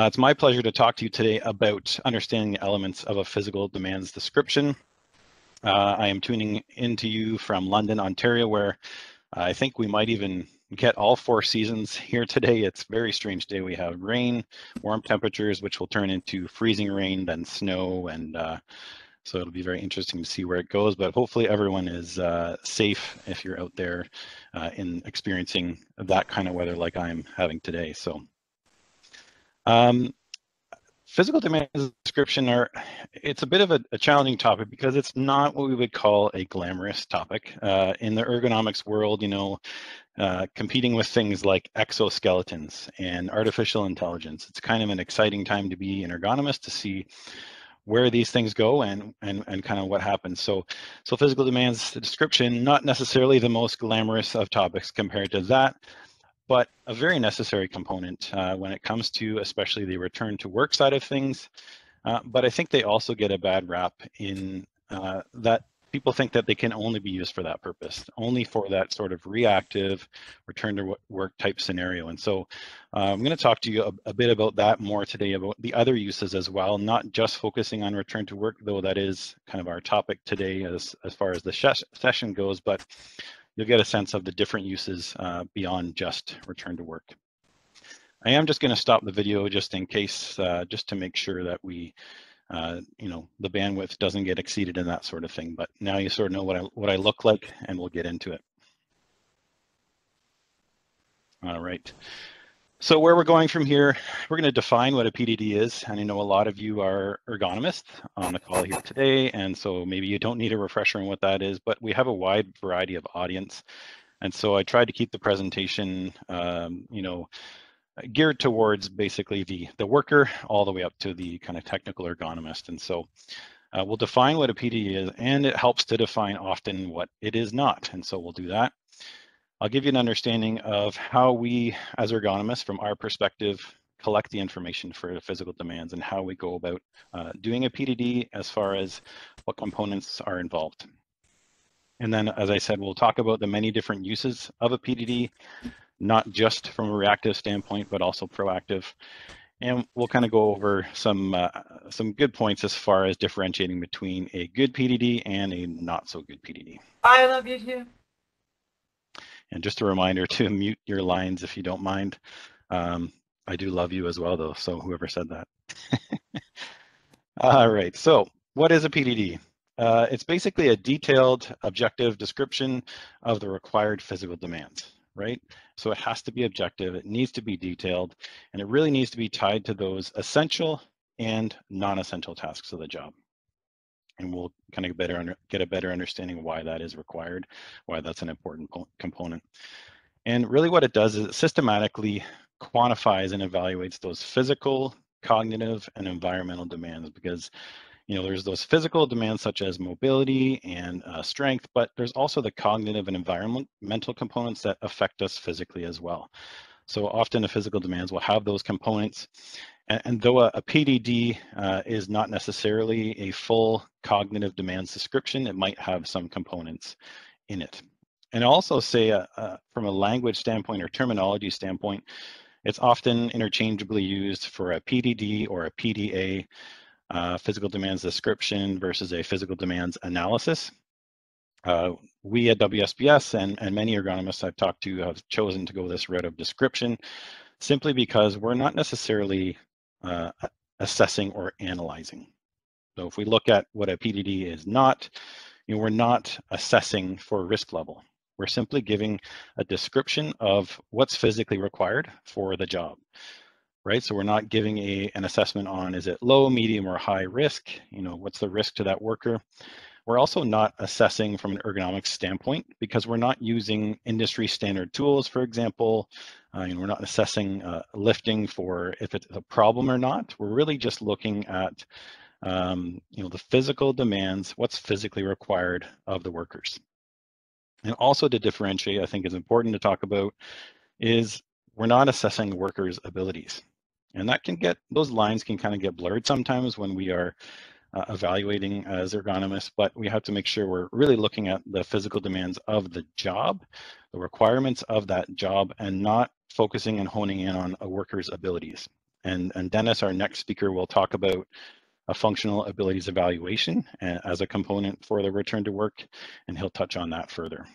It's my pleasure to talk to you today about understanding the elements of a physical demands description. I am tuning into you from London, Ontario, where I think we might even get all 4 seasons here today. It's a very strange day. We have rain, warm temperatures, which will turn into freezing rain, then snow, and so it'll be very interesting to see where it goes. But hopefully everyone is safe if you're out there in experiencing that kind of weather like I'm having today. So. Physical demands description it's a bit of a challenging topic because it's not what we would call a glamorous topic. In the ergonomics world, competing with things like exoskeletons and artificial intelligence, it's kind of an exciting time to be an ergonomist to see where these things go and kind of what happens. So physical demands description, not necessarily the most glamorous of topics compared to that, but a very necessary component when it comes to especially the return to work side of things. But I think they also get a bad rap in that people think that they can only be used for that purpose, only for that sort of reactive return to work type scenario. And so I'm going to talk to you a bit about that more today, about the other uses as well, not just focusing on return to work, though that is kind of our topic today as far as the session goes, but you'll get a sense of the different uses beyond just return to work. I am just going to stop the video just in case, just to make sure that we, the bandwidth doesn't get exceeded and that sort of thing. But now you sort of know what I look like, and we'll get into it. All right. So where we're going from here, we're going to define what a PDD is. And I know a lot of you are ergonomists on the call here today, and so maybe you don't need a refresher on what that is, but we have a wide variety of audience. And so I tried to keep the presentation, geared towards basically the worker all the way up to the kind of technical ergonomist. And so we'll define what a PDD is, and it helps to define often what it is not. And so we'll do that. I'll give you an understanding of how we, as ergonomists, from our perspective, collect the information for the physical demands and how we go about doing a PDD as far as what components are involved. And then, as I said, we'll talk about the many different uses of a PDD, not just from a reactive standpoint, but also proactive. And we'll kind of go over some good points as far as differentiating between a good PDD and a not so good PDD. I love you too. And just a reminder to mute your lines if you don't mind. I do love you as well, though, so whoever said that. All right, so what is a PDD? It's basically a detailed, objective description of the required physical demands, right? So it has to be objective, it needs to be detailed, and it really needs to be tied to those essential and non-essential tasks of the job. And we'll kind of get a better understanding of why that is required, why that's an important component. And really what it does is it systematically quantifies and evaluates those physical, cognitive, and environmental demands, because there's those physical demands such as mobility and strength, but there's also the cognitive and environmental components that affect us physically as well. So often the physical demands will have those components. And though a PDD is not necessarily a full cognitive demands description, it might have some components in it. And I'll also say from a language standpoint or terminology standpoint, it's often interchangeably used for a PDD or a PDA, physical demands description versus a physical demands analysis. We at WSPS and many ergonomists I've talked to have chosen to go this route of description simply because we're not necessarily assessing or analyzing. So if we look at what a PDD is not, we're not assessing for risk level. We're simply giving a description of what's physically required for the job, right? So we're not giving an assessment on, is it low, medium, or high risk? What's the risk to that worker? We're also not assessing from an ergonomics standpoint because we're not using industry standard tools, for example. We're not assessing lifting for if it's a problem or not. We're really just looking at the physical demands, what's physically required of the workers. And also to differentiate, I think is important to talk about, is we're not assessing workers' abilities. And that those lines can kind of get blurred sometimes when we are evaluating as ergonomists, but we have to make sure we're really looking at the physical demands of the job, the requirements of that job, and not focusing and honing in on a worker's abilities. And Dennis, our next speaker, will talk about a functional abilities evaluation as a component for the return to work, and he'll touch on that further.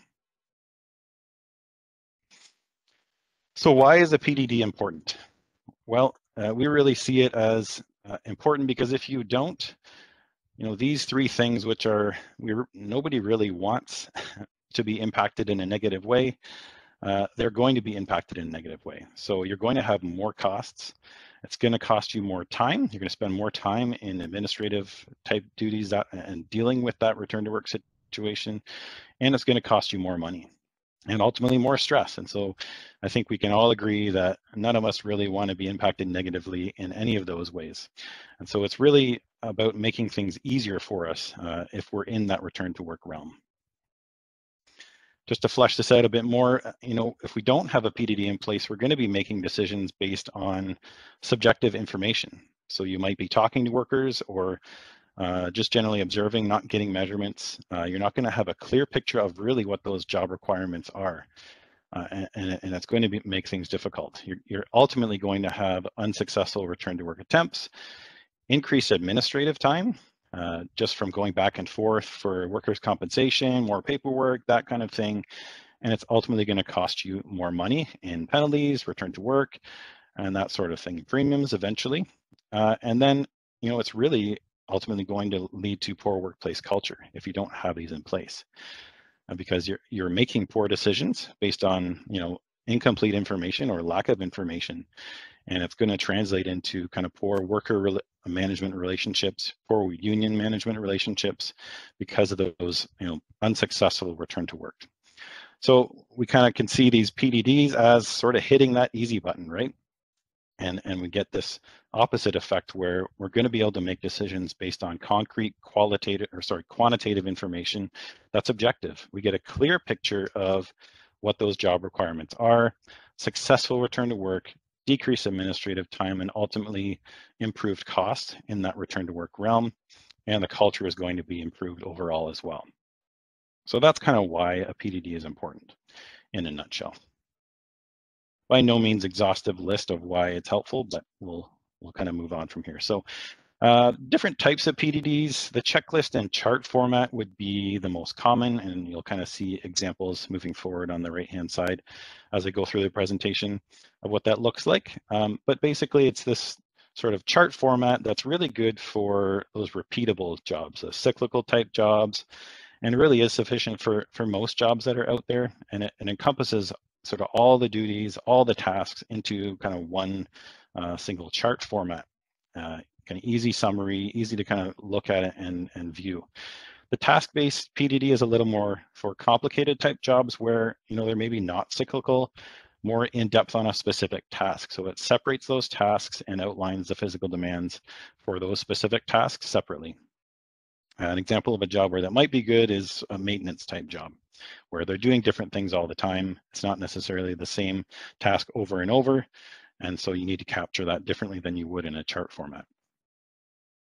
So why is a PDD important? Well, we really see it as important because if you don't, these three things, which are nobody really wants to be impacted in a negative way, they're going to be impacted in a negative way. So you're going to have more costs. It's going to cost you more time. You're going to spend more time in administrative type duties and dealing with that return to work situation, and it's going to cost you more money and ultimately more stress. And so I think we can all agree that none of us really want to be impacted negatively in any of those ways. And so it's really about making things easier for us if we're in that return to work realm. Just to flesh this out a bit more, if we don't have a PDD in place, we're going to be making decisions based on subjective information. So you might be talking to workers or just generally observing, not getting measurements. You're not going to have a clear picture of really what those job requirements are. And it's going to make things difficult. You're ultimately going to have unsuccessful return to work attempts, increased administrative time, just from going back and forth for workers' compensation, more paperwork, that kind of thing. And it's ultimately going to cost you more money in penalties, return to work, and that sort of thing, premiums eventually. And then, it's really ultimately going to lead to poor workplace culture if you don't have these in place, because you're making poor decisions based on, incomplete information or lack of information. And it's going to translate into kind of poor worker management relationships, poor union management relationships, because of those unsuccessful return to work. So we kind of can see these PDDs as sort of hitting that easy button, right? And we get this opposite effect where we're going to be able to make decisions based on concrete quantitative information that's objective. We get a clear picture of what those job requirements are, successful return to work, decreased administrative time, and ultimately improved cost in that return to work realm. And the culture is going to be improved overall as well. So that's kind of why a PDD is important in a nutshell. By no means exhaustive list of why it's helpful, but we'll kind of move on from here. So different types of PDDs, the checklist and chart format would be the most common, and you'll kind of see examples moving forward on the right-hand side as I go through the presentation of what that looks like. But basically, it's this sort of chart format that's really good for those repeatable jobs, the cyclical type jobs, and really is sufficient for most jobs that are out there, and it encompasses sort of all the duties, all the tasks into kind of one single chart format. Kind of easy summary, easy to kind of look at it and view. The task-based PDD is a little more for complicated type jobs where they're maybe not cyclical, more in depth on a specific task. So it separates those tasks and outlines the physical demands for those specific tasks separately. An example of a job where that might be good is a maintenance type job, where they're doing different things all the time. It's not necessarily the same task over and over. And so you need to capture that differently than you would in a chart format.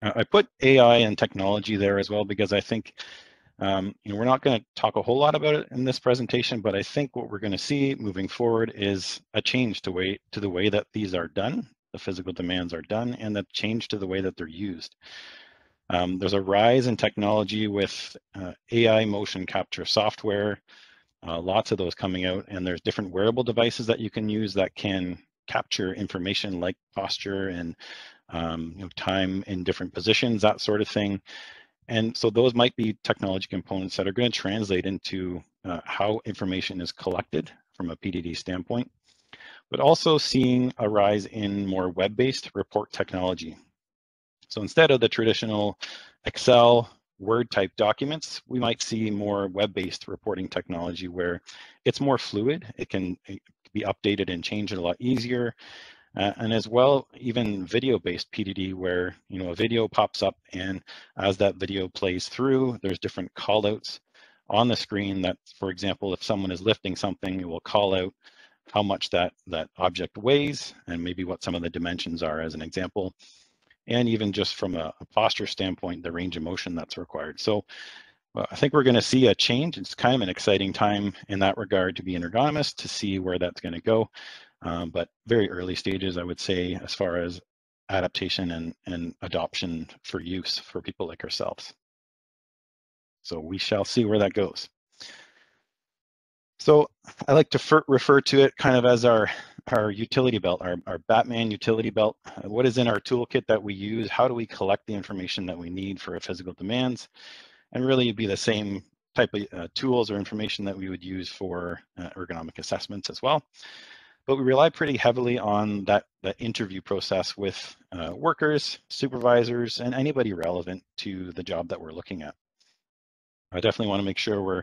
I put AI and technology there as well, because I think we're not going to talk a whole lot about it in this presentation, but I think what we're going to see moving forward is a change to the way that these are done, the physical demands are done, and the change to the way that they're used. There's a rise in technology with AI motion capture software, lots of those coming out, and there's different wearable devices that you can use that can capture information like posture and time in different positions, that sort of thing. And so those might be technology components that are going to translate into how information is collected from a PDD standpoint, but also seeing a rise in more web-based report technology. So instead of the traditional Excel, Word type documents, we might see more web-based reporting technology where it's more fluid. It can be updated and changed a lot easier. And as well, even video-based PDD where a video pops up, and as that video plays through, there's different callouts on the screen that, for example, if someone is lifting something, it will call out how much that object weighs and maybe what some of the dimensions are as an example. And even just from a posture standpoint, the range of motion that's required. So I think we're going to see a change. It's kind of an exciting time in that regard to be an ergonomist, to see where that's going to go. But very early stages, I would say, as far as adaptation and adoption for use for people like ourselves. So we shall see where that goes. So I like to refer to it kind of as our utility belt, our Batman utility belt. What is in our toolkit that we use? How do we collect the information that we need for physical demands? And really it'd be the same type of tools or information that we would use for ergonomic assessments as well. But we rely pretty heavily on that interview process with workers, supervisors, and anybody relevant to the job that we're looking at. I definitely want to make sure we're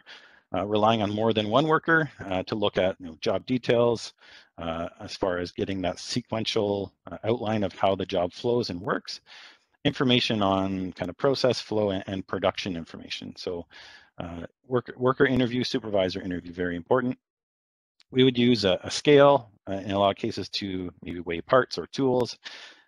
relying on more than one worker to look at job details as far as getting that sequential outline of how the job flows and works, information on kind of process flow and production information. So worker interview, supervisor interview, very important. We would use a scale in a lot of cases to maybe weigh parts or tools.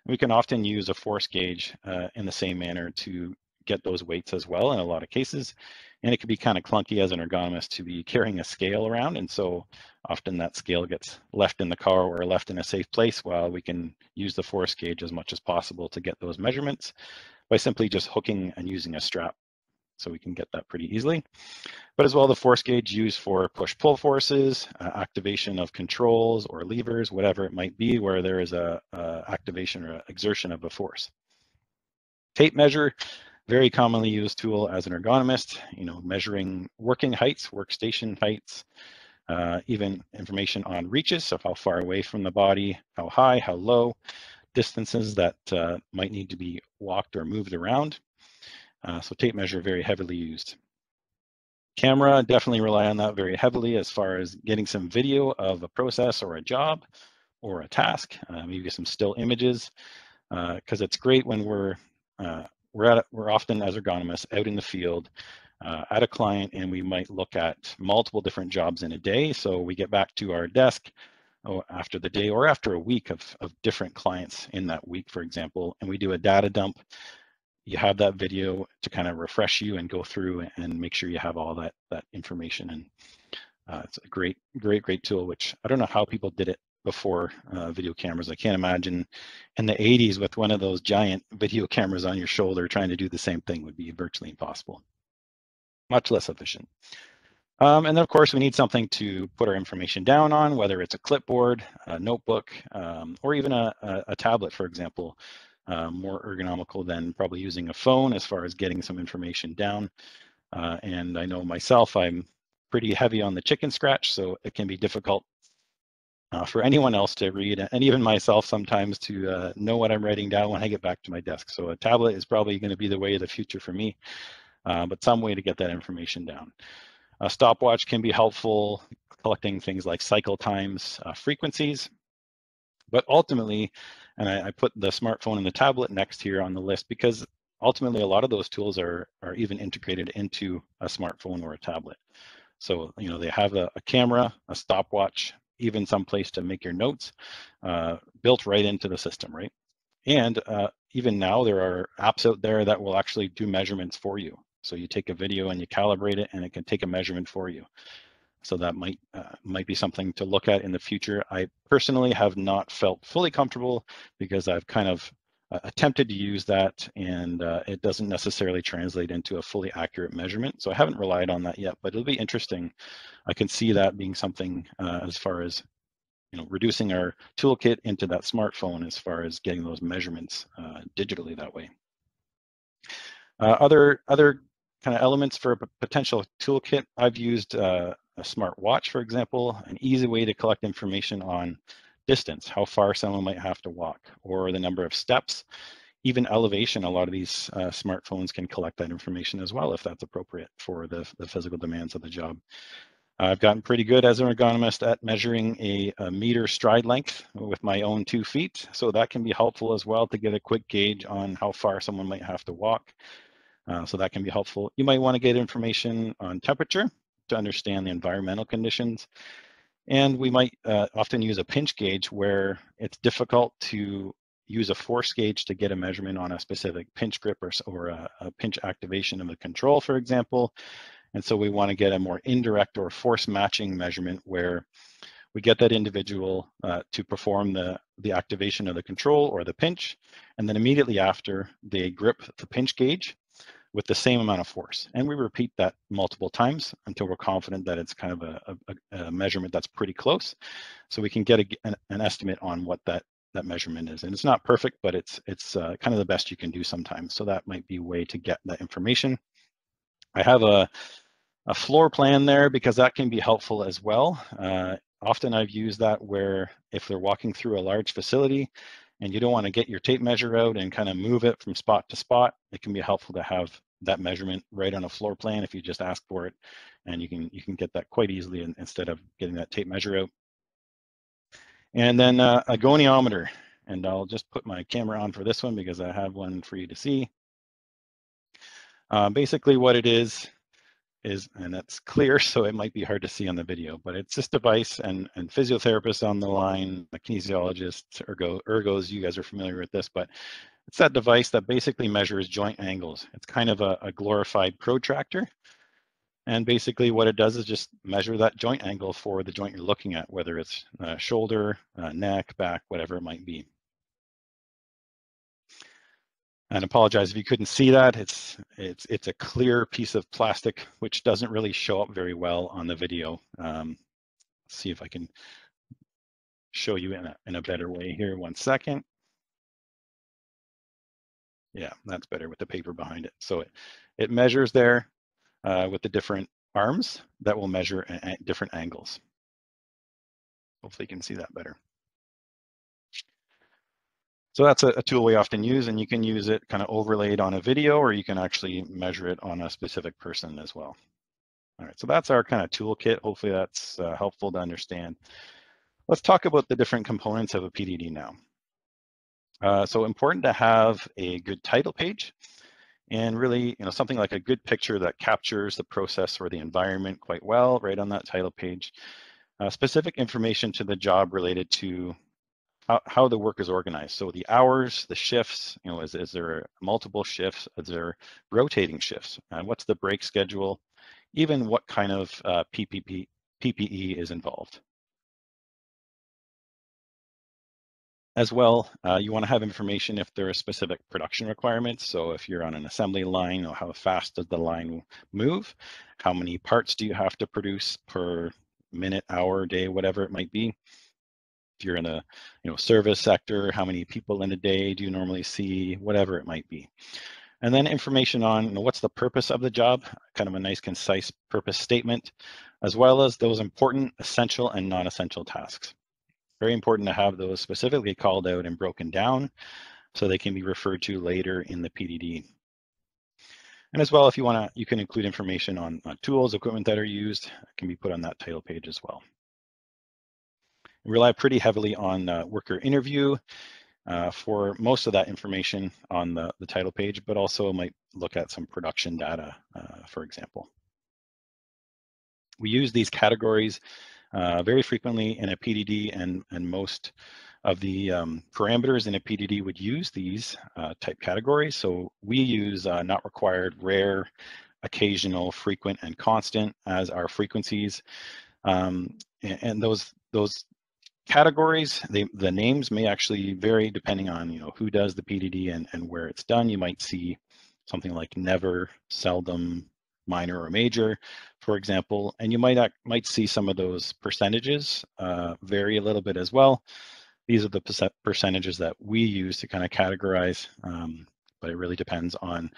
We can often use a force gauge in the same manner to get those weights as well in a lot of cases. And it can be kind of clunky as an ergonomist to be carrying a scale around. And so often that scale gets left in the car or left in a safe place, while we can use the force gauge as much as possible to get those measurements by simply just hooking and using a strap. So we can get that pretty easily. But as well, the force gauge used for push-pull forces, activation of controls or levers, whatever it might be, where there is a activation or exertion of a force. Tape measure, very commonly used tool as an ergonomist, measuring working heights, workstation heights, even information on reaches, so how far away from the body, how high, how low, distances that might need to be walked or moved around. So tape measure, very heavily used. Camera, definitely rely on that very heavily as far as getting some video of a process or a job or a task, maybe some still images, because it's great when we're often as ergonomists out in the field at a client, and we might look at multiple different jobs in a day. So we get back to our desk after the day or after a week of different clients in that week, for example, and we do a data dump. You have that video to kind of refresh you and go through and make sure you have all that information. And it's a great tool, which I don't know how people did it before video cameras. I can't imagine in the 80s with one of those giant video cameras on your shoulder trying to do the same thing would be virtually impossible. Much less efficient. And then of course we need something to put our information down on, whether it's a clipboard, a notebook, or even a tablet, for example. More ergonomical than probably using a phone as far as getting some information down. And I know myself, I'm pretty heavy on the chicken scratch, so it can be difficult for anyone else to read, and even myself sometimes to know what I'm writing down when I get back to my desk. So a tablet is probably going to be the way of the future for me, but some way to get that information down. A stopwatch can be helpful, collecting things like cycle times, frequencies. But ultimately, and I put the smartphone and the tablet next here on the list because ultimately a lot of those tools are even integrated into a smartphone or a tablet. So, they have a camera, a stopwatch, even some place to make your notes built right into the system, right? And even now there are apps out there that will actually do measurements for you. So you take a video and you calibrate it and it can take a measurement for you. So that might be something to look at in the future. I personally have not felt fully comfortable because I've kind of attempted to use that, and it doesn't necessarily translate into a fully accurate measurement. So I haven't relied on that yet, but it'll be interesting. I can see that being something as far as reducing our toolkit into that smartphone as far as getting those measurements digitally that way. Other kind of elements for a potential toolkit, I've used a smart watch, for example, an easy way to collect information on distance, how far someone might have to walk, or the number of steps, even elevation. A lot of these smartphones can collect that information as well if that's appropriate for the physical demands of the job. I've gotten pretty good as an ergonomist at measuring a meter stride length with my own 2 feet, so that can be helpful as well to get a quick gauge on how far someone might have to walk. So that can be helpful. You might want to get information on temperature to understand the environmental conditions. And we might often use a pinch gauge where it's difficult to use a force gauge to get a measurement on a specific pinch grip or a pinch activation of a control, for example. And so we want to get a more indirect or force matching measurement where We get that individual to perform the activation of the control or the pinch, and then immediately after, they grip the pinch gauge with the same amount of force. And we repeat that multiple times until we're confident that it's kind of a measurement that's pretty close. So we can get an estimate on what that measurement is. And it's not perfect, but it's kind of the best you can do sometimes. So that might be a way to get that information. I have a floor plan there because that can be helpful as well. Often I've used that where if they're walking through a large facility and you don't want to get your tape measure out and kind of move it from spot to spot, it can be helpful to have that measurement right on a floor plan if you just ask for it, and you can get that quite easily instead of getting that tape measure out. And then a goniometer, and I'll just put my camera on for this one because I have one for you to see. Basically what it is, and that's clear, so it might be hard to see on the video, but it's this device, and physiotherapists on the line, the kinesiologists, ergos, you guys are familiar with this, but it's that device that basically measures joint angles. It's kind of a glorified protractor. And basically what it does is just measure that joint angle for the joint you're looking at, whether it's shoulder, neck, back, whatever it might be. And apologize if you couldn't see that. It's a clear piece of plastic, which doesn't really show up very well on the video. See if I can show you in a better way here. 1 second. Yeah, that's better with the paper behind it. So it measures there with the different arms that will measure at different angles. Hopefully you can see that better. So that's a tool we often use, and you can use it kind of overlaid on a video, or you can actually measure it on a specific person as well. All right, so that's our kind of toolkit. Hopefully that's helpful to understand. Let's talk about the different components of a PDD now. So important to have a good title page, and really, something like a good picture that captures the process or the environment quite well right on that title page. Specific information to the job related to how the work is organized. So the hours, the shifts, is there multiple shifts? Is there rotating shifts? And what's the break schedule? Even what kind of PPE is involved. As well, you want to have information if there are specific production requirements. So if you're on an assembly line, how fast does the line move? How many parts do you have to produce per minute, hour, day, whatever it might be? If you're in a service sector, how many people in a day do you normally see? Whatever it might be. And then information on what's the purpose of the job, kind of a nice concise purpose statement, as well as those important essential and non-essential tasks. Very important to have those specifically called out and broken down so they can be referred to later in the PDD. And as well, if you want to, you can include information on tools, equipment that are used, it can be put on that title page as well. We rely pretty heavily on worker interview for most of that information on the title page, but also might look at some production data, for example. We use these categories very frequently in a PDD, and most of the parameters in a PDD would use these type categories. So we use not required, rare, occasional, frequent, and constant as our frequencies. And those categories, the names may actually vary depending on who does the PDD and where it's done. You might see something like never, seldom, minor, or major, for example, and you might see some of those percentages vary a little bit as well. These are the percentages that we use to kind of categorize, but it really depends on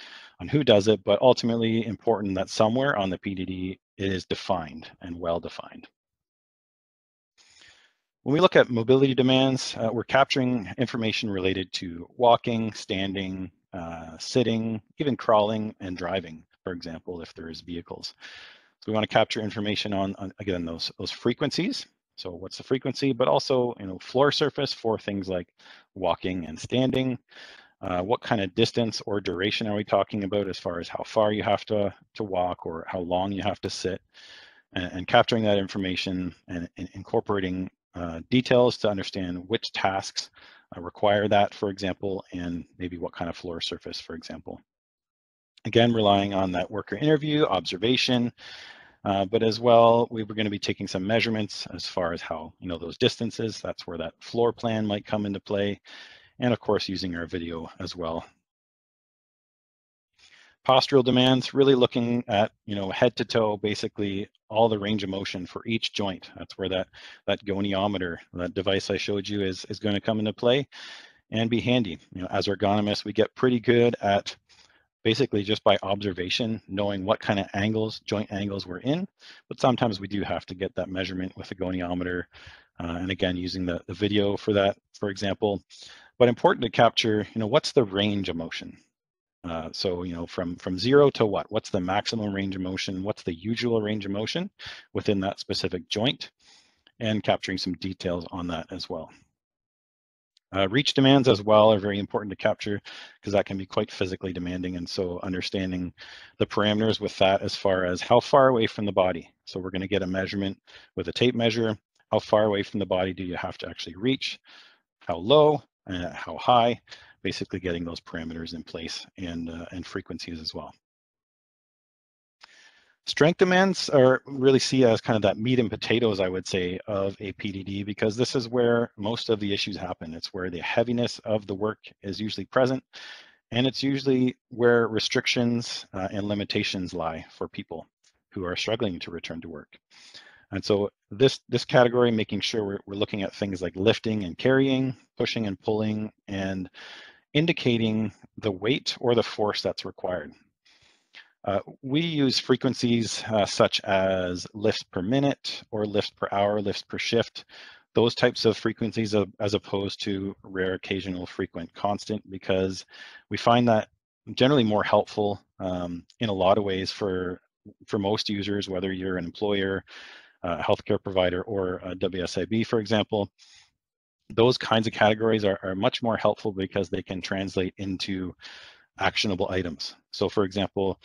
who does it. But ultimately, important that somewhere on the PDD it is defined and well defined. When we look at mobility demands, we're capturing information related to walking, standing, sitting, even crawling and driving, for example, if there is vehicles. So we want to capture information on again, those frequencies. So what's the frequency, but also floor surface for things like walking and standing. What kind of distance or duration are we talking about as far as how far you have to walk or how long you have to sit, and capturing that information and incorporating details to understand which tasks require that, for example, and maybe what kind of floor surface, for example. Again, relying on that worker interview, observation, But as well, we were going to be taking some measurements as far as how, those distances, that's where that floor plan might come into play. And of course, using our video as well. Postural demands, really looking at, head to toe, basically all the range of motion for each joint. That's where that goniometer, that device I showed you is going to come into play and be handy. As ergonomists, we get pretty good at basically just by observation, knowing what kind of angles, joint angles we're in, but sometimes we do have to get that measurement with a goniometer. And again, using the video for that, for example, but important to capture, what's the range of motion? So, from 0 to what? What's the maximum range of motion? What's the usual range of motion within that specific joint? And capturing some details on that as well. Reach demands as well are very important to capture because that can be quite physically demanding. And so understanding the parameters with that as far as how far away from the body. So we're going to get a measurement with a tape measure. How far away from the body do you have to actually reach? How low, how high? Basically getting those parameters in place and frequencies as well. Strength demands are really see as kind of that meat and potatoes, I would say, of a PDD, because this is where most of the issues happen. It's where the heaviness of the work is usually present, and it's usually where restrictions and limitations lie for people who are struggling to return to work. And so this category, making sure we're looking at things like lifting and carrying, pushing and pulling, and indicating the weight or the force that's required. We use frequencies such as lifts per minute or lifts per hour, lifts per shift, those types of frequencies as opposed to rare, occasional, frequent, constant, because we find that generally more helpful in a lot of ways for most users, whether you're an employer, a healthcare provider, or a WSIB, for example. Those kinds of categories are much more helpful because they can translate into actionable items. So for example,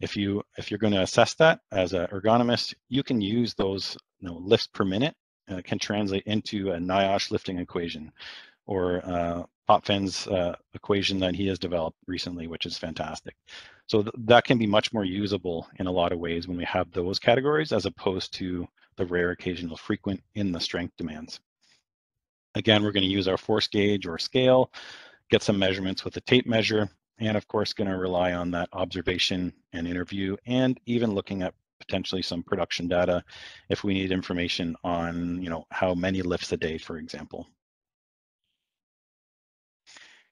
if you're going to assess that as an ergonomist, you can use those lifts per minute, can translate into a NIOSH lifting equation or Popfin's equation that he has developed recently, which is fantastic. So that can be much more usable in a lot of ways when we have those categories as opposed to the rare, occasional, frequent in the strength demands. Again, we're going to use our force gauge or scale, get some measurements with a tape measure, and of course going to rely on that observation and interview, and even looking at potentially some production data if we need information on how many lifts a day, for example.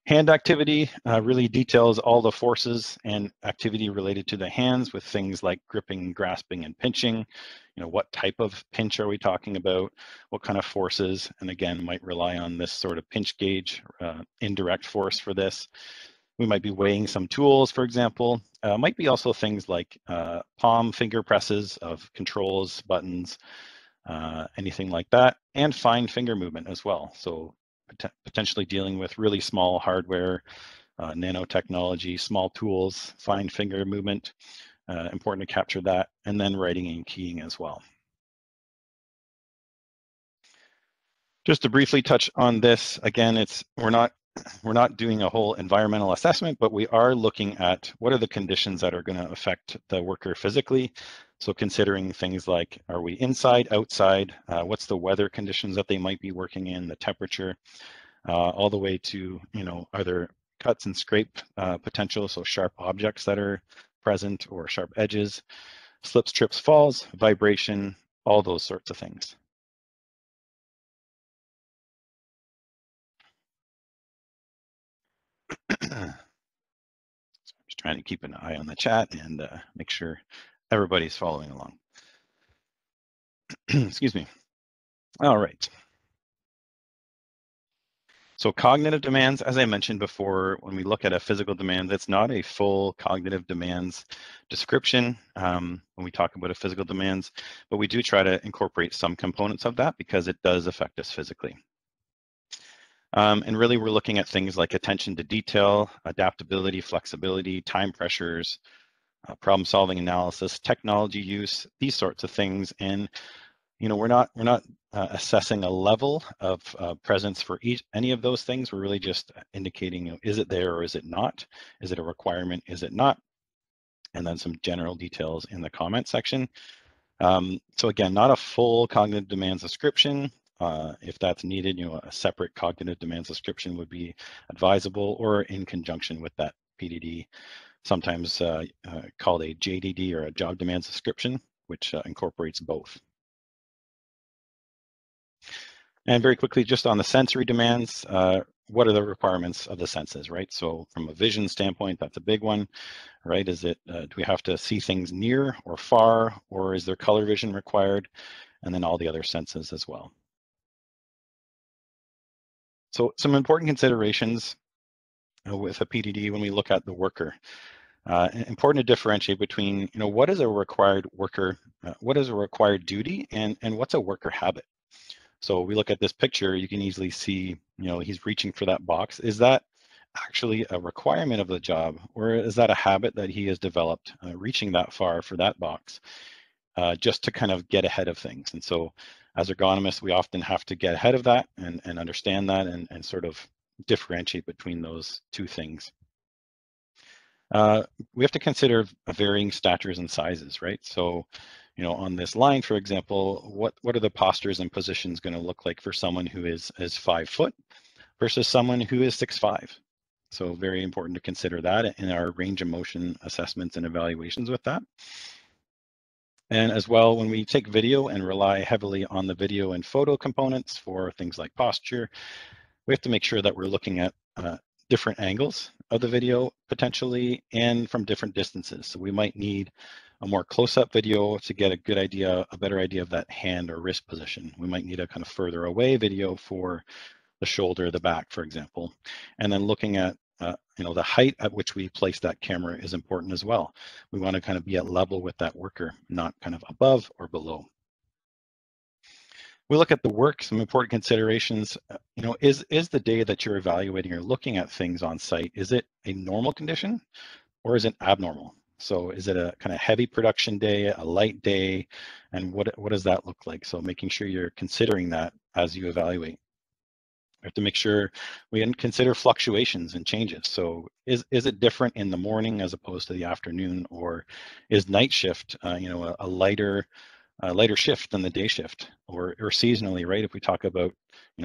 Hand activity really details all the forces and activity related to the hands with things like gripping, grasping, and pinching. What type of pinch are we talking about? What kind of forces? And again, might rely on this sort of pinch gauge, indirect force for this. We might be weighing some tools, for example. Might be also things like palm finger presses of controls, buttons, anything like that, and fine finger movement as well. So potentially dealing with really small hardware, nanotechnology, small tools, fine finger movement, important to capture that, and then writing and keying as well. Just to briefly touch on this, again, we're not doing a whole environmental assessment, but we are looking at what are the conditions that are going to affect the worker physically. So considering things like, are we inside, outside, what's the weather conditions that they might be working in, the temperature, all the way to, are there cuts and scrape potential, so sharp objects that are present or sharp edges, slips, trips, falls, vibration, all those sorts of things. So I'm just trying to keep an eye on the chat and make sure everybody's following along. Excuse me. All right. So cognitive demands, as I mentioned before, when we look at a physical demand, it's not a full cognitive demands description when we talk about a physical demands, but we do try to incorporate some components of that because it does affect us physically. And really, we're looking at things like attention to detail, adaptability, flexibility, time pressures, problem-solving analysis, technology use, these sorts of things. And we're not assessing a level of presence for any of those things. We're really just indicating, is it there or is it not? Is it a requirement? Is it not? And then some general details in the comment section. So again, not a full cognitive demands description. If that's needed, a separate cognitive demands description would be advisable, or in conjunction with that PDD, sometimes called a JDD, or a job demands description, which incorporates both. And very quickly, just on the sensory demands, what are the requirements of the senses, right? So from a vision standpoint, that's a big one, right? Is it, do we have to see things near or far, or is there color vision required? And then all the other senses as well. So some important considerations with a PDD when we look at the worker. Important to differentiate between, what is a required worker, what is a required duty, and what's a worker habit. So we look at this picture, you can easily see, he's reaching for that box. Is that actually a requirement of the job, or is that a habit that he has developed, reaching that far for that box, just to kind of get ahead of things? And so as ergonomists, we often have to get ahead of that and understand that and sort of differentiate between those two things. We have to consider varying statures and sizes, right? So, on this line, for example, what are the postures and positions going to look like for someone who is 5 foot versus someone who is 6'5"? So very important to consider that in our range of motion assessments and evaluations with that. And as well, when we take video and rely heavily on the video and photo components for things like posture, we have to make sure that we're looking at different angles of the video potentially, and from different distances. So we might need a more close-up video to get a good idea, a better idea of that hand or wrist position. We might need a kind of further away video for the shoulder, the back, for example. And then looking at the height at which we place that camera is important as well. We want to kind of be at level with that worker, not kind of above or below. We look at the work, some important considerations. Is the day that you're evaluating or looking at things on site, is it a normal condition or is it abnormal? So is it a kind of heavy production day, a light day, and what does that look like? So making sure you're considering that as you evaluate. We have to make sure we consider fluctuations and changes. So is it different in the morning as opposed to the afternoon, or is night shift, a lighter shift than the day shift, or seasonally, right? If we talk about,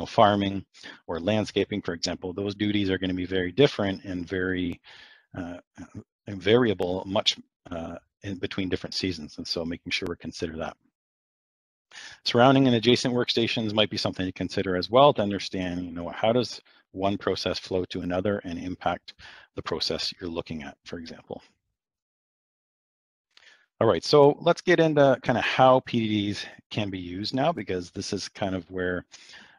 farming or landscaping, for example, those duties are going to be very different and very variable, much in between different seasons. And so making sure we consider that. Surrounding and adjacent workstations might be something to consider as well, to understand, how does one process flow to another and impact the process you're looking at, for example. All right, so let's get into kind of how PDDs can be used now, because this is kind of where,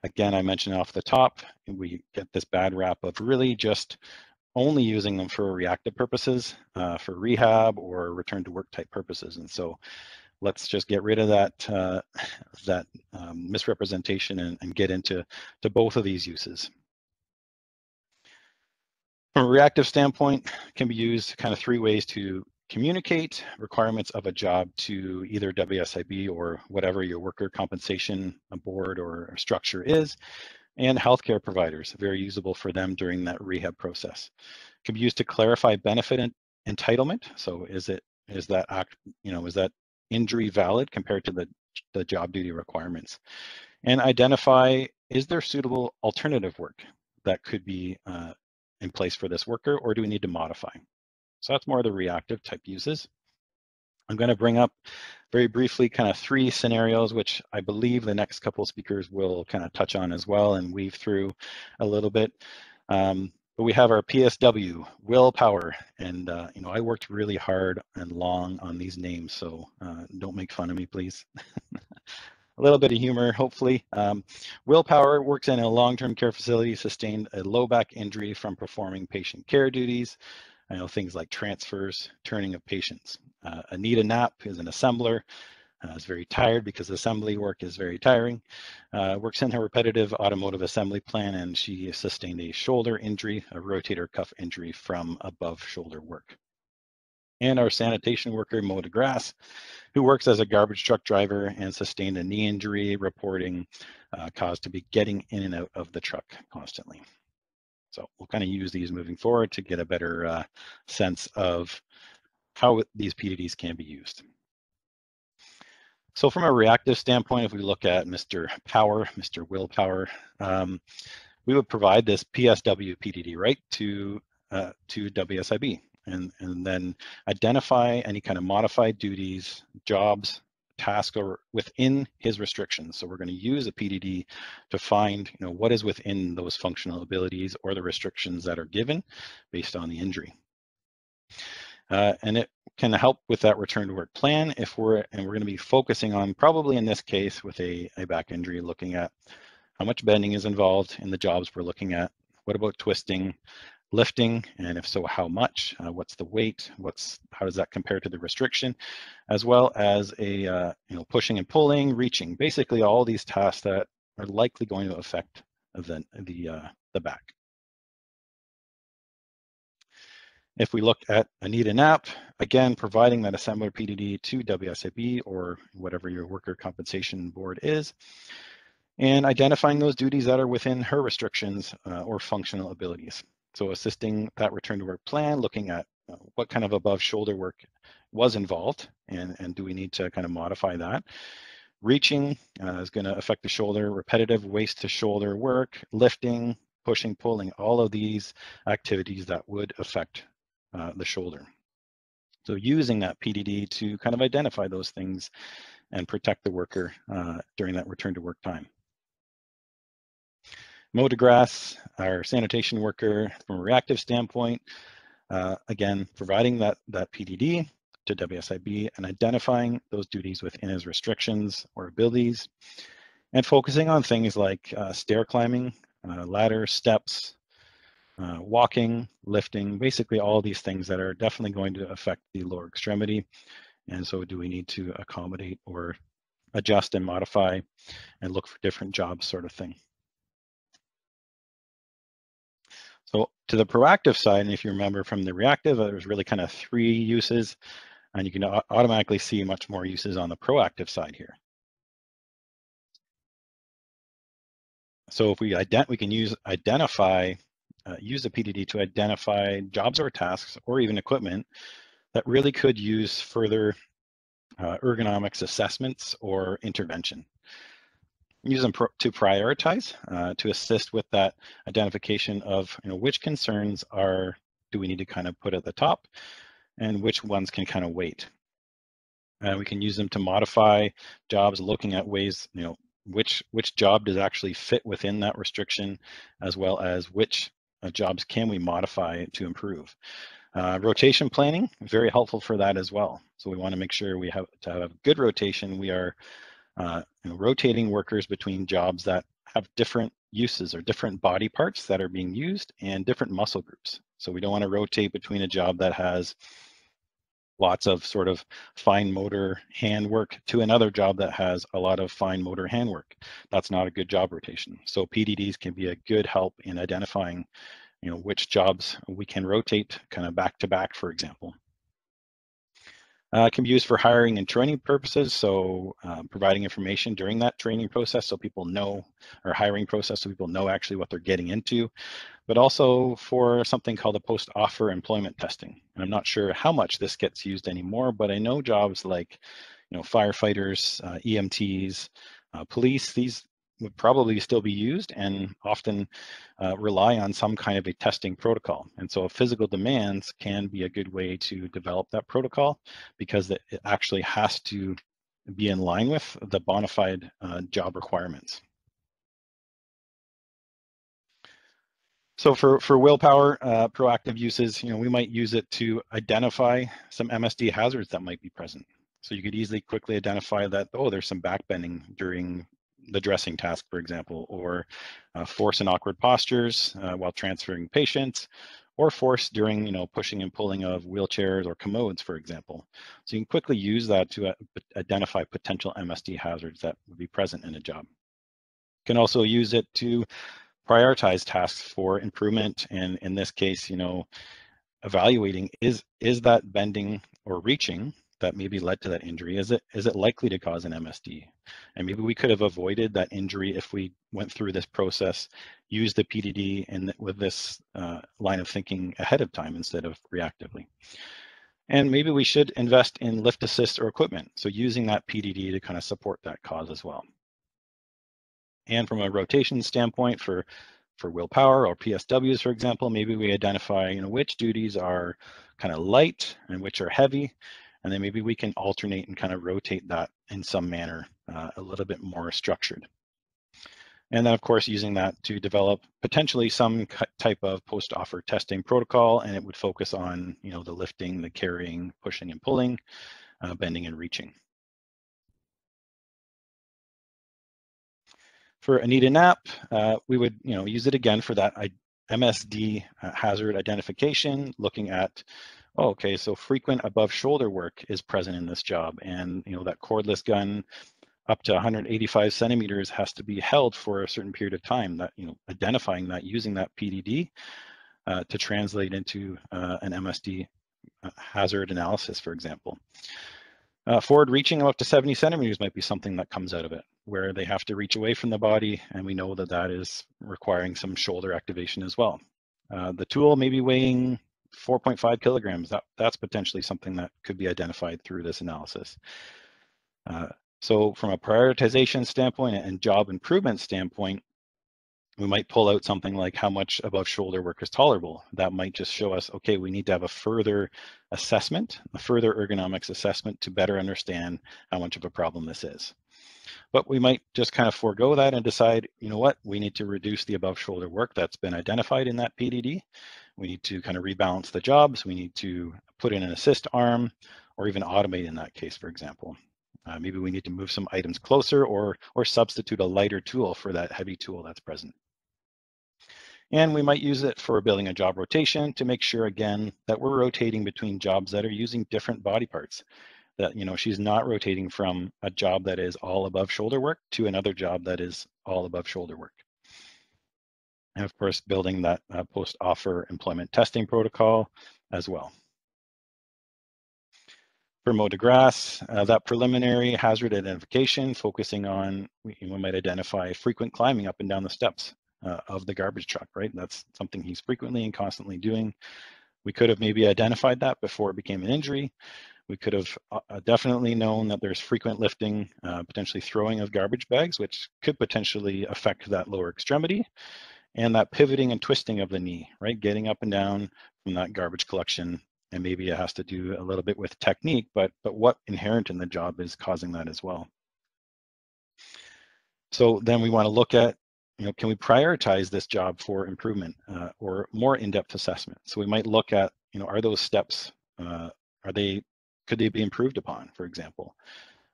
again, I mentioned off the top, we get this bad rap of really just only using them for reactive purposes, for rehab or return to work type purposes. And so let's just get rid of that misrepresentation and get into both of these uses. From a reactive standpoint, can be used kind of 3 ways to communicate requirements of a job to either WSIB or whatever your worker compensation board or structure is, and healthcare providers, very usable for them during that rehab process. It can be used to clarify benefit entitlement. So is that injury valid compared to the job duty requirements? And identify, is there suitable alternative work that could be in place for this worker, or do we need to modify? So that's more of the reactive type uses. I'm going to bring up very briefly kind of 3 scenarios, which I believe the next couple of speakers will kind of touch on as well and weave through a little bit. But we have our PSW, willpower, and I worked really hard and long on these names, so don't make fun of me, please. A little bit of humor, hopefully. Willpower works in a long-term care facility, sustained a low back injury from performing patient care duties. Things like transfers, turning of patients. Anita Knapp is an assembler, is very tired because assembly work is very tiring. Works in her repetitive automotive assembly plant, and she sustained a shoulder injury, a rotator cuff injury from above shoulder work. And our sanitation worker, Mo DeGrasse, who works as a garbage truck driver and sustained a knee injury, reporting caused to be getting in and out of the truck constantly. So we'll kind of use these moving forward to get a better sense of how these PDDs can be used. So from a reactive standpoint, if we look at Mr. Power, Mr. Willpower, we would provide this PSW PDD, right, to WSIB, and then identify any kind of modified duties, jobs, task, or within his restrictions. So we're going to use a PDD to find, what is within those functional abilities or the restrictions that are given based on the injury. And it can help with that return to work plan we're going to be focusing on, probably in this case with a back injury, looking at how much bending is involved in the jobs we're looking at. What about twisting, lifting, and if so, how much? What's the weight? How does that compare to the restriction? As well as a pushing and pulling, reaching. Basically, all these tasks that are likely going to affect the back. If we look at a need a nap, again, providing that assembler PDD to WSIB or whatever your worker compensation board is, and identifying those duties that are within her restrictions or functional abilities. So assisting that return to work plan, looking at what kind of above shoulder work was involved and do we need to kind of modify that. Reaching is going to affect the shoulder, repetitive waist to shoulder work, lifting, pushing, pulling, all of these activities that would affect the shoulder. So using that PDD to kind of identify those things and protect the worker during that return to work time. Mow the grass, our sanitation worker from a reactive standpoint, again, providing that PDD to WSIB and identifying those duties within his restrictions or abilities, and focusing on things like stair climbing, ladder, steps, walking, lifting, basically all these things that are definitely going to affect the lower extremity. And so do we need to accommodate or adjust and modify and look for different jobs, sort of thing. So to the proactive side, and if you remember from the reactive, there's really kind of 3 uses, and you can automatically see much more uses on the proactive side here. So if we can use the PDD to identify jobs or tasks or even equipment that really could use further ergonomics assessments or intervention. Use them to prioritize, to assist with that identification of which concerns do we need to kind of put at the top and which ones can kind of wait. And we can use them to modify jobs, looking at ways, which job does actually fit within that restriction, as well as which jobs can we modify to improve. Rotation planning, very helpful for that as well. So we want to make sure we have good rotation. We are rotating workers between jobs that have different uses or different body parts that are being used and different muscle groups. So we don't want to rotate between a job that has lots of sort of fine motor hand work to another job that has a lot of fine motor hand work. That's not a good job rotation. So PDDs can be a good help in identifying which jobs we can rotate kind of back to back, for example. It can be used for hiring and training purposes, so providing information during that training process so people know, or hiring process so people know actually what they're getting into, but also for something called a post-offer employment testing. And I'm not sure how much this gets used anymore, but I know jobs like firefighters, EMTs, police, these would probably still be used and often rely on some kind of a testing protocol. And so physical demands can be a good way to develop that protocol because it actually has to be in line with the bona fide job requirements. So for willpower, proactive uses, we might use it to identify some MSD hazards that might be present. So you could easily quickly identify that, there's some back bending during the dressing task, for example, or force and awkward postures while transferring patients, or force during pushing and pulling of wheelchairs or commodes, for example. So you can quickly use that to identify potential MSD hazards that would be present in a job. You can also use it to prioritize tasks for improvement, and in this case, evaluating is that bending or reaching that maybe led to that injury, is it likely to cause an MSD? And maybe we could have avoided that injury if we went through this process, used the PDD and with this line of thinking ahead of time instead of reactively. And maybe we should invest in lift assist or equipment. So using that PDD to kind of support that cause as well. And from a rotation standpoint for willpower or PSWs, for example, maybe we identify which duties are kind of light and which are heavy. And then maybe we can alternate and kind of rotate that in some manner, a little bit more structured. And then, of course, using that to develop potentially some type of post-offer testing protocol, and it would focus on the lifting, the carrying, pushing and pulling, bending and reaching. For Anita Knapp, we would use it again for that MSD hazard identification, looking at, oh, okay, so frequent above shoulder work is present in this job, and that cordless gun up to 185 centimeters has to be held for a certain period of time. That identifying that, using that PDD to translate into an MSD hazard analysis, for example. Forward reaching up to 70 centimeters might be something that comes out of it, where they have to reach away from the body, and we know that that is requiring some shoulder activation as well. The tool may be weighing 4.5 kilograms. That's potentially something that could be identified through this analysis. So from a prioritization standpoint and job improvement standpoint, we might pull out something like how much above shoulder work is tolerable. That might just show us, okay, we need to have a further assessment, a further ergonomics assessment to better understand how much of a problem this is. But we might just kind of forego that and decide, what, we need to reduce the above shoulder work that's been identified in that PDD. We need to kind of rebalance the jobs. We need to put in an assist arm or even automate in that case, for example. Maybe we need to move some items closer or substitute a lighter tool for that heavy tool that's present. And we might use it for building a job rotation to make sure, again, that we're rotating between jobs that are using different body parts. That she's not rotating from a job that is all above shoulder work to another job that is all above shoulder work. And of course, building that post-offer employment testing protocol as well. For mode de grace, that preliminary hazard identification, focusing on, we might identify frequent climbing up and down the steps of the garbage truck, right? That's something he's frequently and constantly doing. We could have maybe identified that before it became an injury. We could have definitely known that there's frequent lifting, potentially throwing of garbage bags, which could potentially affect that lower extremity, and that pivoting and twisting of the knee, right? Getting up and down from that garbage collection. And maybe it has to do a little bit with technique, but what inherent in the job is causing that as well. So then we want to look at, can we prioritize this job for improvement or more in-depth assessment? So we might look at, are those steps, could they be improved upon, for example,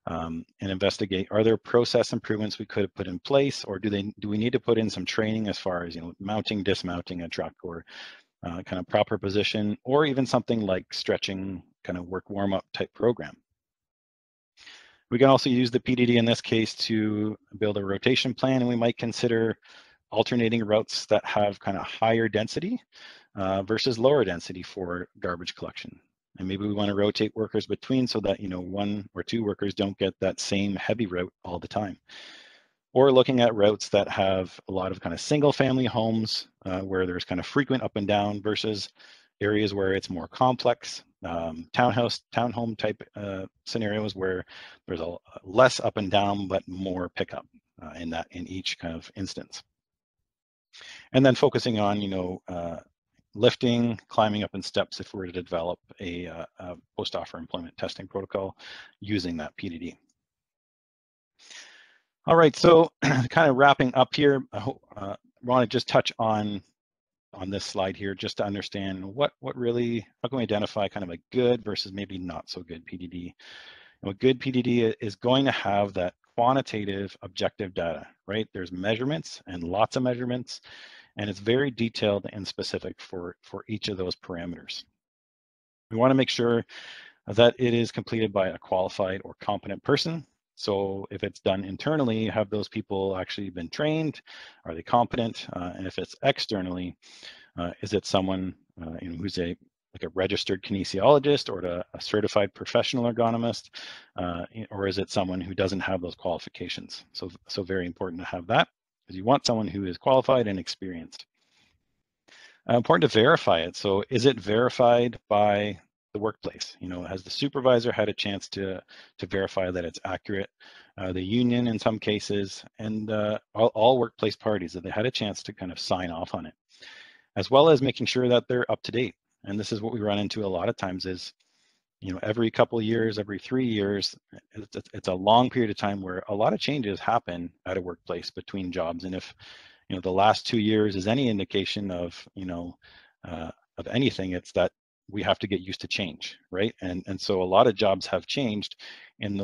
and investigate, are there process improvements we could have put in place, or do we need to put in some training as far as, mounting, dismounting a truck, or kind of proper position, or even something like stretching, kind of work warm-up type program. We can also use the PDD in this case to build a rotation plan, and we might consider alternating routes that have kind of higher density versus lower density for garbage collection. And maybe we want to rotate workers between so that, one or two workers don't get that same heavy route all the time. Or looking at routes that have a lot of kind of single family homes where there's kind of frequent up and down versus areas where it's more complex, townhome type scenarios where there's a less up and down, but more pickup in each kind of instance. And then focusing on, lifting, climbing up in steps if we're to develop a post-offer employment testing protocol using that PDD. All right, so kind of wrapping up here, I want to just touch on this slide here just to understand what really, how can we identify kind of a good versus maybe not so good PDD. And a good PDD is going to have that quantitative objective data, right? There's measurements and lots of measurements, and it's very detailed and specific for each of those parameters. We want to make sure that it is completed by a qualified or competent person. So if it's done internally, have those people actually been trained? Are they competent? And if it's externally, is it someone who's like a registered kinesiologist or a certified professional ergonomist, or is it someone who doesn't have those qualifications? So very important to have that, because you want someone who is qualified and experienced. Important to verify it. So is it verified by the workplace? You know, has the supervisor had a chance to verify that it's accurate? The union in some cases, and all workplace parties, that they had a chance to kind of sign off on it, as well as making sure that they're up to date. And this is what we run into a lot of times is, you know, every couple of years, every 3 years, it's a long period of time where a lot of changes happen at a workplace between jobs. And if, you know, the last 2 years is any indication of, you know, of anything, it's that we have to get used to change, right? And so a lot of jobs have changed in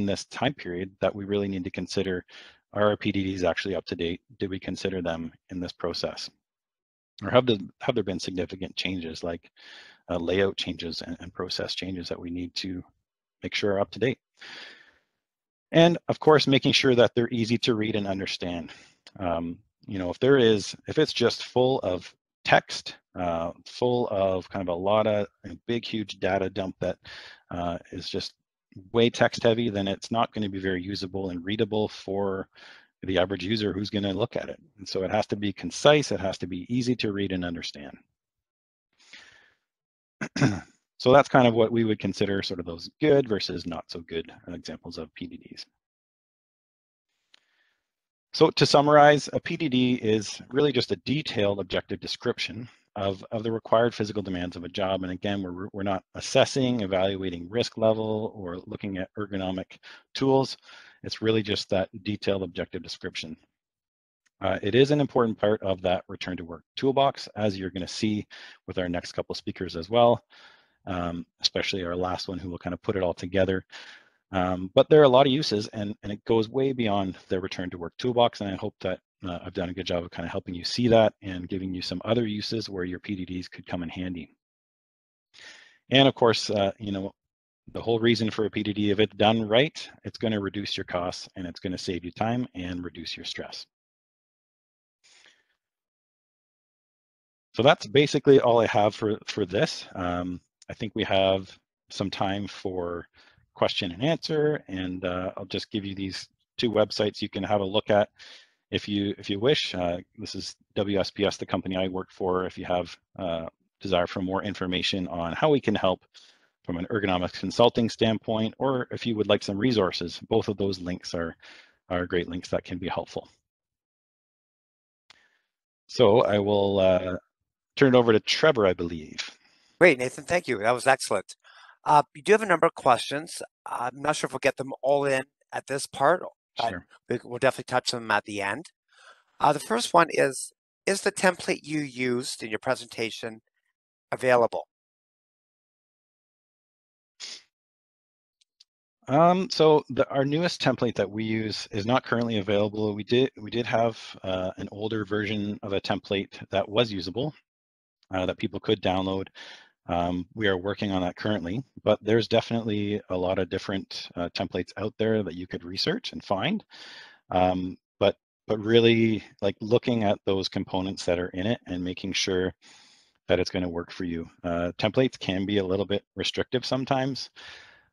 this time period that we really need to consider, are our PDDs actually up to date? Did we consider them in this process? Or have there been significant changes, like layout changes and process changes that we need to make sure are up to date? And of course, making sure that they're easy to read and understand. You know, if it's just full of text, full of kind of a lot of big, huge data dump that is just way text heavy, then it's not going to be very usable and readable for the average user who's going to look at it. And so it has to be concise, it has to be easy to read and understand. So that's kind of what we would consider sort of those good versus not so good examples of PDDs. So to summarize, a PDD is really just a detailed objective description of the required physical demands of a job. And again, we're not assessing, evaluating risk level, or looking at ergonomic tools. It's really just that detailed objective description. It is an important part of that return to work toolbox, as you're going to see with our next couple speakers as well, especially our last one, who will kind of put it all together. But there are a lot of uses, and it goes way beyond the return to work toolbox. And I hope that I've done a good job of kind of helping you see that and giving you some other uses where your PDDs could come in handy. And of course, you know, the whole reason for a PDD, if it's done right, it's going to reduce your costs and it's going to save you time and reduce your stress. So that's basically all I have for this. I think we have some time for question and answer, and I'll just give you these 2 websites you can have a look at if you wish. This is WSPS, the company I work for, if you have desire for more information on how we can help from an ergonomics consulting standpoint, or if you would like some resources. Both of those links are great links that can be helpful. So I will turn it over to Trevor, I believe. Great, Nathan, thank you. That was excellent. You do have a number of questions. I'm not sure if we'll get them all in at this part, but Sure. we'll definitely touch them at the end. The first one is the template you used in your presentation available? So our newest template that we use is not currently available. We did have an older version of a template that was usable, that people could download. We are working on that currently, but there's definitely a lot of different templates out there that you could research and find. But really, like, looking at those components that are in it and making sure that it's going to work for you. Templates can be a little bit restrictive sometimes.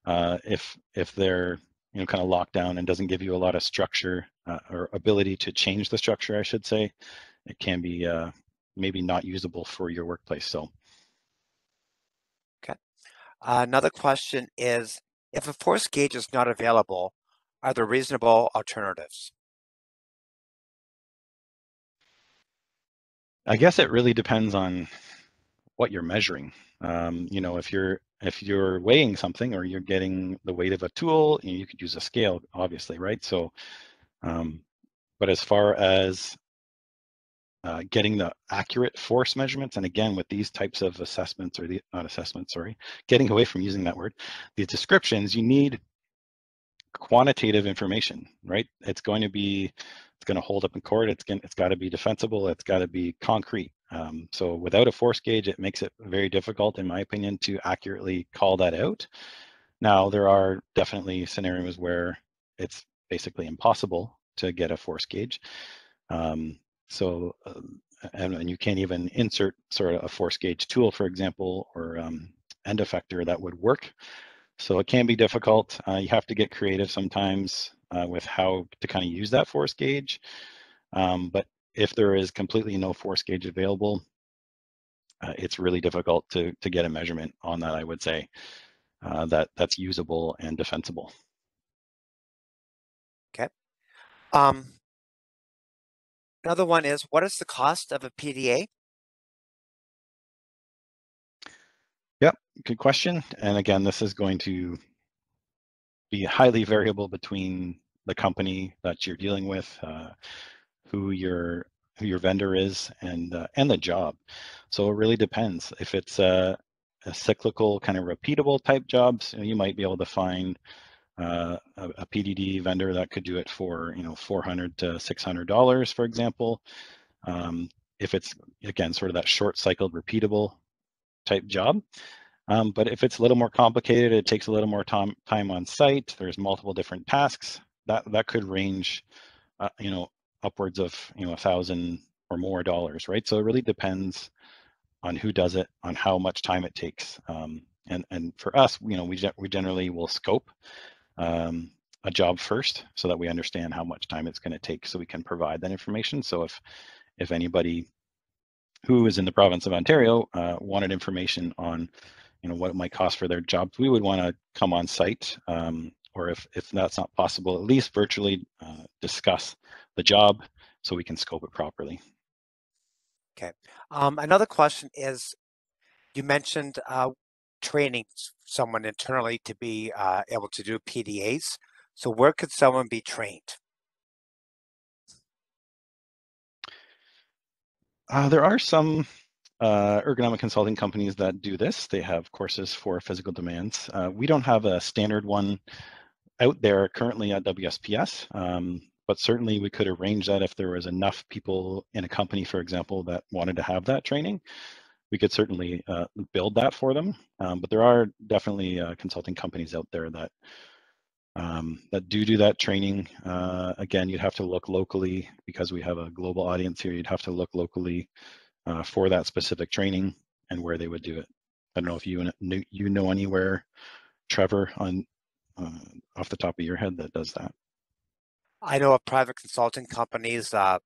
If they're, you know, kind of locked down and doesn't give you a lot of structure or ability to change the structure, I should say, it can be maybe not usable for your workplace. So, okay. Another question is, if a force gauge is not available, are there reasonable alternatives? I guess it really depends on what you're measuring. You know, if you're weighing something or you're getting the weight of a tool, you could use a scale, obviously, right? So, but as far as getting the accurate force measurements, and again, with these types of assessments, or not assessments, sorry, getting away from using that word, the descriptions, you need quantitative information, right? It's going to hold up in court. It's got to be defensible. It's got to be concrete. So without a force gauge, it makes it very difficult, in my opinion, to accurately call that out. Now, there are definitely scenarios where it's basically impossible to get a force gauge. And you can't even insert sort of a force gauge tool, for example, or end effector that would work. So it can be difficult. You have to get creative sometimes with how to kind of use that force gauge. But if there is completely no force gauge available, it's really difficult to get a measurement on that, I would say, that's usable and defensible. Okay. Another one is, what is the cost of a PDA? Yep, good question. And again, this is going to be highly variable between the company that you're dealing with, who your vendor is, and the job. So it really depends. If it's a cyclical kind of repeatable type jobs, you might be able to find a PDD vendor that could do it for $400 to $600, for example. If it's, again, sort of that short cycled repeatable type job. But if it's a little more complicated, it takes a little more time on site, there's multiple different tasks, that could range upwards of $1,000 or more dollars, right? So it really depends on who does it, on how much time it takes. And for us, we generally will scope a job first so that we understand how much time it's going to take so we can provide that information. So if anybody who is in the province of Ontario wanted information on what it might cost for their jobs, we would want to come on site, or if that's not possible, at least virtually discuss the job so we can scope it properly. Okay. Another question is, you mentioned training someone internally to be able to do PDAs. So where could someone be trained? There are some ergonomic consulting companies that do this. They have courses for physical demands. We don't have a standard one out there currently at WSPS, but certainly we could arrange that if there was enough people in a company, for example, that wanted to have that training. We could certainly build that for them. But there are definitely consulting companies out there that do that training. Again, you'd have to look locally because we have a global audience here. You'd have to look locally for that specific training and where they would do it. I don't know if you know anywhere, Trevor, on off the top of your head that does that. I know of private consulting companies that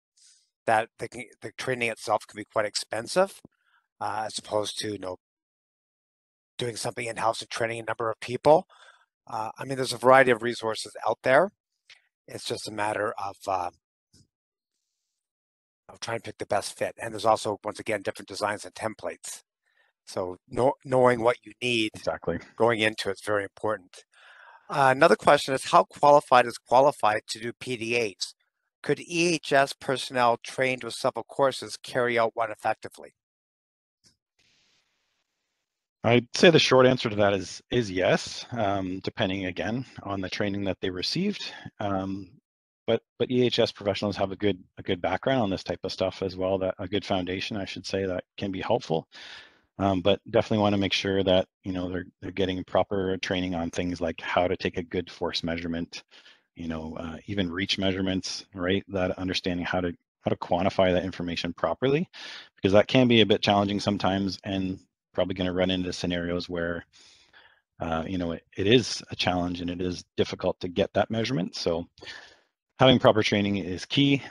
the training itself can be quite expensive, as opposed to doing something in-house and training a number of people. I mean, there's a variety of resources out there. It's just a matter of trying to pick the best fit. And there's also, once again, different designs and templates. So knowing what you need Exactly. going into it's very important. Another question is, how qualified is qualified to do PDAs? Could EHS personnel trained with several courses carry out one effectively? I'd say the short answer to that is yes, depending again on the training that they received. But EHS professionals have a good background on this type of stuff as well, that a good foundation, I should say, that can be helpful. But definitely want to make sure that they're getting proper training on things like how to take a good force measurement, even reach measurements, right? That understanding how to quantify that information properly, because that can be a bit challenging sometimes, and probably going to run into scenarios where it is a challenge and it is difficult to get that measurement. So having proper training is key.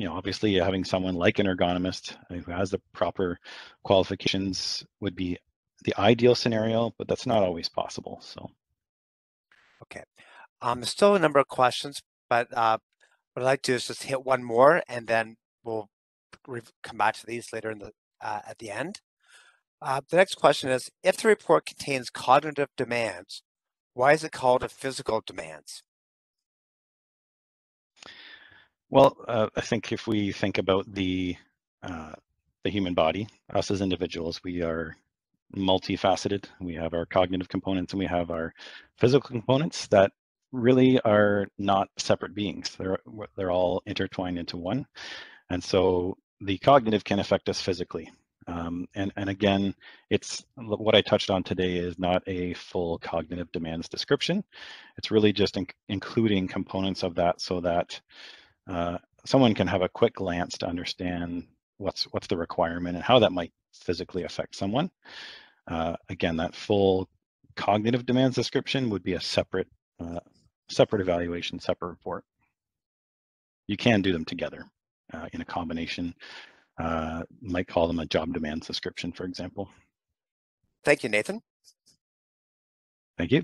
Obviously having someone like an ergonomist who has the proper qualifications would be the ideal scenario, but that's not always possible. So. Okay. There's still a number of questions, but what I'd like to do is just hit one more, and then we'll come back to these later at the end. The next question is, if the report contains cognitive demands, why is it called a physical demands? Well, I think if we think about the human body, us as individuals, we are multifaceted. We have our cognitive components and we have our physical components that really are not separate beings. They're all intertwined into one. And so the cognitive can affect us physically. And again, it's what I touched on today is not a full cognitive demands description. It's really just including components of that so that someone can have a quick glance to understand what's the requirement and how that might physically affect someone. Again, that full cognitive demands description would be a separate evaluation, separate report. You can do them together in a combination, Might call them a job demands description, for example. Thank you, Nathan. Thank you.